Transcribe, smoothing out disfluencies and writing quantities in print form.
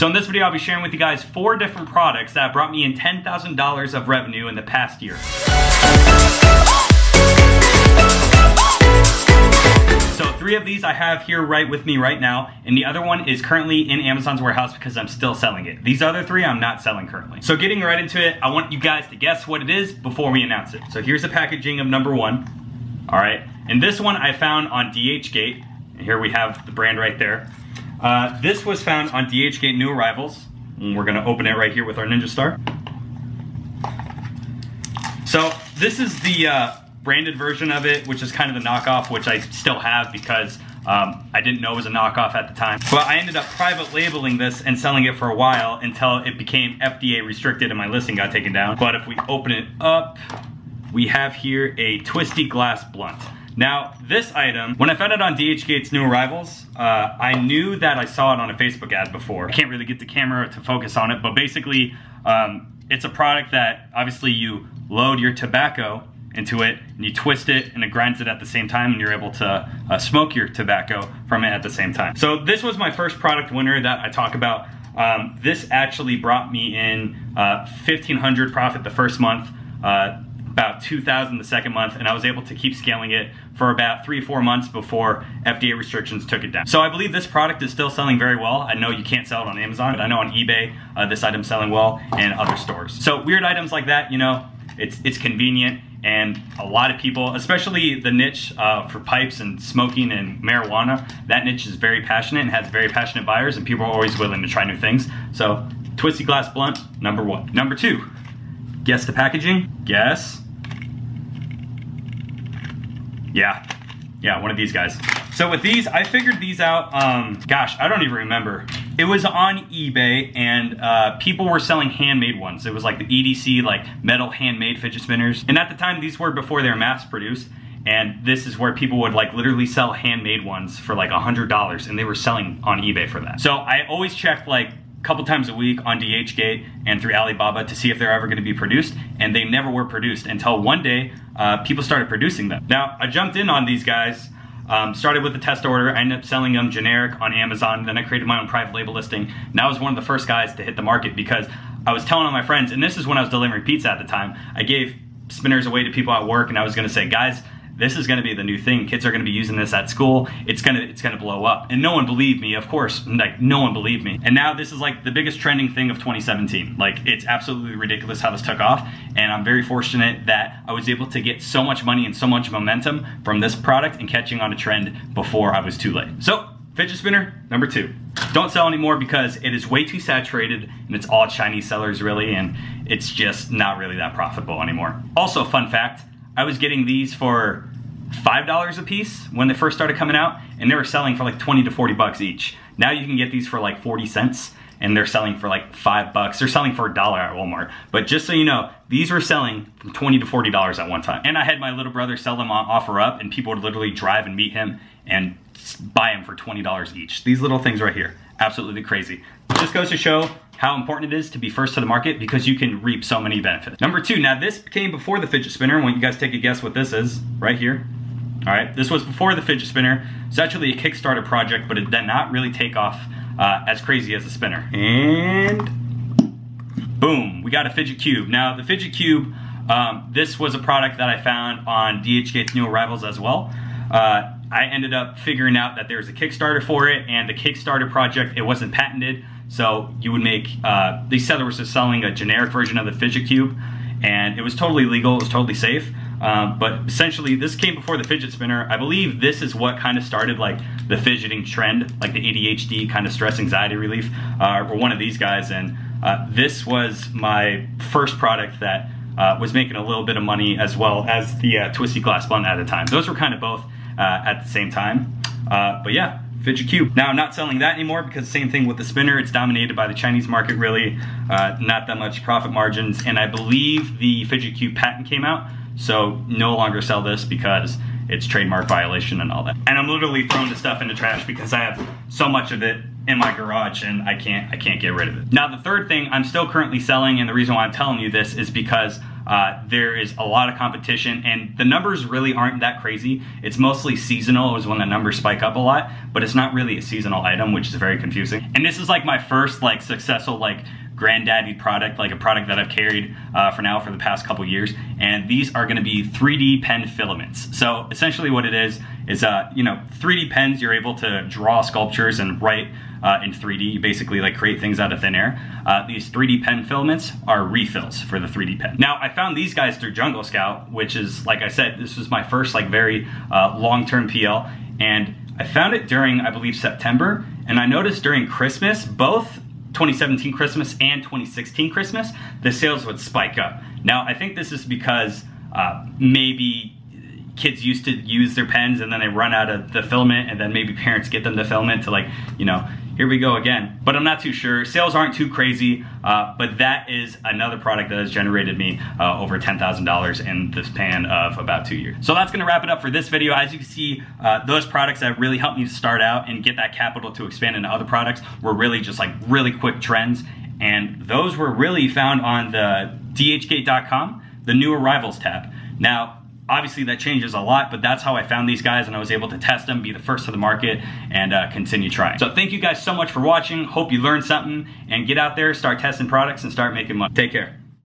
So in this video, I'll be sharing with you guys 4 different products that brought me in $10,000 of revenue in the past year. So 3 of these I have here right with me right now, and the other one is currently in Amazon's warehouse because I'm still selling it. These other 3 I'm not selling currently. So getting right into it, I want you guys to guess what it is before we announce it. So here's the packaging of number 1. All right, and this one I found on DHgate, and here we have the brand right there. This was found on DHgate New Arrivals, and we're gonna open it right here with our Ninja Star. So this is the branded version of it, which is kind of the knockoff, which I still have because I didn't know it was a knockoff at the time. But I ended up private labeling this and selling it for a while until it became FDA restricted and my listing got taken down. But if we open it up, we have here a twisty glass blunt. Now, this item, when I found it on DHgate's New Arrivals, I knew that I saw it on a Facebook ad before. I can't really get the camera to focus on it, but basically, it's a product that obviously you load your tobacco into it and you twist it and it grinds it at the same time and you're able to smoke your tobacco from it at the same time. So this was my first product winner that I talk about. This actually brought me in $1,500 profit the first month, about $2,000 the second month, and I was able to keep scaling it for about 3 or 4 months before FDA restrictions took it down. So I believe this product is still selling very well. I know you can't sell it on Amazon, but I know on eBay this item's selling well and other stores. So weird items like that, you know, it's convenient, and a lot of people, especially the niche for pipes and smoking and marijuana, that niche is very passionate and has very passionate buyers, and people are always willing to try new things. So twisty glass blunt, number 1. Number 2, guess the packaging. Guess. Yeah, one of these guys. So with these, I figured these out, gosh, I don't even remember. It was on eBay, and people were selling handmade ones. It was like the EDC, like metal handmade fidget spinners. And at the time, these were before they were mass produced. And this is where people would like literally sell handmade ones for like $100, and they were selling on eBay for that. So I always checked like a couple times a week on DHgate and through Alibaba to see if they're ever gonna be produced, and they never were produced until one day people started producing them. Now, I jumped in on these guys, started with a test order. I ended up selling them generic on Amazon. Then I created my own private label listing. And I was one of the first guys to hit the market because I was telling all my friends, and this is when I was delivering pizza at the time, I gave spinners away to people at work, and I was gonna say, guys, this is gonna be the new thing. Kids are gonna be using this at school. It's gonna blow up. And no one believed me, of course, like no one believed me. And now this is like the biggest trending thing of 2017. Like it's absolutely ridiculous how this took off. And I'm very fortunate that I was able to get so much money and so much momentum from this product and catching on a trend before I was too late. So, fidget spinner, number 2. Don't sell anymore because it is way too saturated and it's all Chinese sellers really, and it's just not really that profitable anymore. Also, fun fact, I was getting these for $5 a piece when they first started coming out, and they were selling for like 20 to 40 bucks each. Now you can get these for like 40 cents, and they're selling for like $5. They're selling for $1 at Walmart. But just so you know, these were selling from $20 to $40 at one time. And I had my little brother sell them on OfferUp, and people would literally drive and meet him and buy them for $20 each. These little things right here, absolutely crazy. It just goes to show how important it is to be first to the market because you can reap so many benefits. Number 2, now this came before the fidget spinner. I want you guys to take a guess what this is, right here. All right, this was before the fidget spinner. It's actually a Kickstarter project, but it did not really take off as crazy as the spinner. And boom, we got a fidget cube. Now the fidget cube, this was a product that I found on DHgate's New Arrivals as well. I ended up figuring out that there's a Kickstarter for it, and the Kickstarter project, it wasn't patented, so you would make, these sellers were selling a generic version of the fidget cube, and it was totally legal, it was totally safe. But essentially, this came before the fidget spinner. I believe this is what kind of started like the fidgeting trend, like the ADHD kind of stress anxiety relief, were one of these guys. And this was my first product that was making a little bit of money as well as the twisty glass blunt at the time. Those were kind of both at the same time. But yeah, fidget cube. Now I'm not selling that anymore because same thing with the spinner. It's dominated by the Chinese market really, not that much profit margins. And I believe the fidget cube patent came out. So no longer sell this because it's trademark violation and all that. And I'm literally throwing the stuff in the trash because I have so much of it in my garage and I can't get rid of it. Now the third thing I'm still currently selling, and the reason why I'm telling you this is because there is a lot of competition, and the numbers really aren't that crazy. It's mostly seasonal is when the numbers spike up a lot, but it's not really a seasonal item, which is very confusing. And this is like my first like successful like granddaddy product, like a product that I've carried for the past couple years. And these are gonna be 3D pen filaments. So essentially what it is, you know, 3D pens, you're able to draw sculptures and write in 3D. You basically like create things out of thin air. These 3D pen filaments are refills for the 3D pen. Now I found these guys through JungleScout, which is, like I said, this was my first like very long-term PL. And I found it during, I believe, September. And I noticed during Christmas, both 2017 Christmas and 2016 Christmas, the sales would spike up. Now, I think this is because maybe kids used to use their pens and then they run out of the filament, and then maybe parents get them the filament to, like, you know, here we go again. But I'm not too sure. Sales aren't too crazy, but that is another product that has generated me over $10,000 in the span of about 2 years. So that's gonna wrap it up for this video. As you can see, those products that really helped me to start out and get that capital to expand into other products were really just like really quick trends. And those were really found on the dhgate.com, the new arrivals tab. Now, obviously that changes a lot, but that's how I found these guys, and I was able to test them, be the first to the market, and continue trying. So thank you guys so much for watching. Hope you learned something, and get out there, start testing products, and start making money. Take care.